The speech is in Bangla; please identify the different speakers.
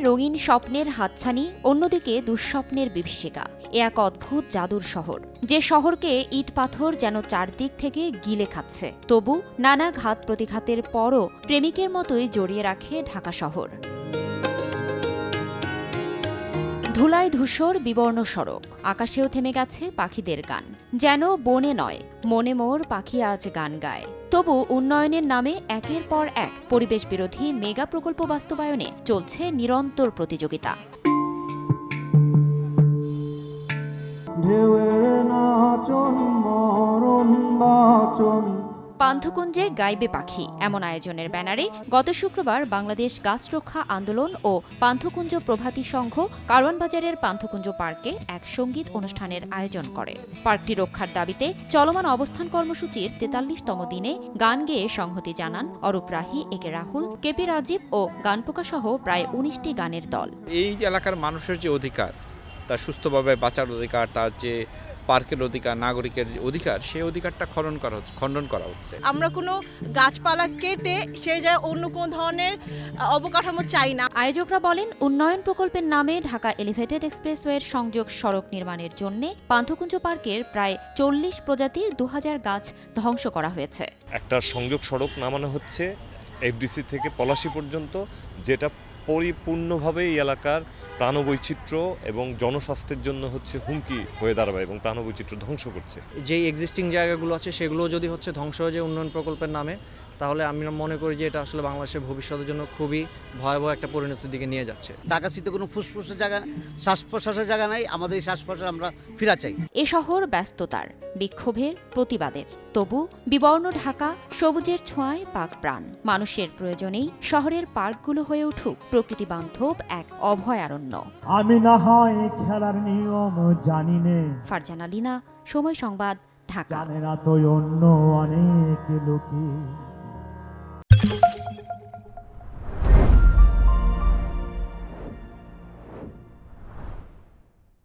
Speaker 1: রঙিন স্বপ্নের হাতছানি, অন্যদিকে দুঃস্বপ্নের বিভীষিকা। এ এক অদ্ভুত জাদুর শহর, যে শহরকে ইট পাথর যেন চারদিক থেকে গিলে খাচ্ছে। তবু নানা ঘাত প্রতিঘাতের পরও প্রেমিকের মতোই জড়িয়ে রাখে ঢাকা শহর। ধুলায় ধূসর বিবর্ণ সড়ক, আকাশেও থেমে গেছে পাখিদের গান। যেন বনে নয়, মনে মোর পাখি আজ গান গায়। তবু উন্নয়নের নামে একের পর এক পরিবেশ বিরোধী মেগা প্রকল্প বাস্তবায়নে চলছে নিরন্তর প্রতিযোগিতা। পান্থকুঞ্জে গাইবে পাখি, এমন আয়োজনের ব্যানারে গত শুক্রবার বাংলাদেশ গাছ রক্ষা আন্দোলন ও পান্থকুঞ্জ প্রভাতী সংঘ কারওয়ানবাজারের পান্থকুঞ্জ পার্কে এক সঙ্গীত অনুষ্ঠানের আয়োজন করে। পার্কটি রক্ষার দাবিতে চলমান অবস্থান কর্মসূচির ৪৩তম দিনে গান গেয়ে সংহতি জানান অরূপ রাহি, একে রাহুল, কেপি রাজীব ও গানপোকা সহ প্রায় ১৯টি গানের দল।
Speaker 2: এই এলাকার মানুষের যে অধিকার, তার সুস্থভাবে বাঁচার অধিকার, তার যে পার্কের অধিকার, নাগরিকের অধিকার, সেই অধিকারটা খণ্ডন করা হচ্ছে।
Speaker 3: আমরা কোনো গাছপালা কেটে সেই জায়গায় অন্য কোনো ধরনের অবকাঠামো চাই না।
Speaker 1: আয়োজকরা বলেন, উন্নয়ন প্রকল্পের নামে ঢাকা এলিভেটেড এক্সপ্রেসওয়ের সংযোগ সড়ক নির্মাণের জন্য পান্থকুঞ্জ পার্কের প্রায় ৪০ প্রজাতির ২০০০ গাছ ধ্বংস করা হয়েছে।
Speaker 4: একটা সংযোগ সড়ক নামানো হচ্ছে এফডিসি থেকে পলাশী পর্যন্ত, যেটা পরিপূর্ণভাবে এই এলাকার প্রাণবৈচিত্র্য এবং জনস্বাস্থ্যের জন্য হচ্ছে হুমকি হয়ে দাঁড়াবে এবং প্রাণবৈচিত্র্য ধ্বংস করছে।
Speaker 5: যেই এক্সিস্টিং জায়গাগুলো আছে সেগুলো যদি হচ্ছে ধ্বংস হয়ে যায় উন্নয়ন প্রকল্পের নামে, তাহলে আমি মনে করি যে এটা আসলে বাংলাদেশের ভবিষ্যতের জন্য খুবই ভয়াবহ একটা পরিণতির দিকে নিয়ে যাচ্ছে।
Speaker 6: ঢাকা সিটিতে কোনো ফুসফুসের জায়গা, শ্বাস প্রশ্বাসের জায়গা নাই। আমাদের এই শ্বাস প্রশ্বাস আমরা ফিরা চাই।
Speaker 1: এ শহর ব্যস্ততার, বিক্ষোভের, প্রতিবাদের। তবু বিবর্ণ ঢাকা সবুজের ছোঁয়ায় পাক প্রাণ। মানুষের প্রয়োজনেই শহরের পার্কগুলো হয়ে উঠুক প্রকৃতি বান্ধব এক অভয়ারণ্য।
Speaker 7: আমি না হয় খেলার নিয়ম জানি নে।
Speaker 1: ফারজানা লিনা, সময় সংবাদ, ঢাকা।
Speaker 7: জানে না তো অন্য অনেক লোকে।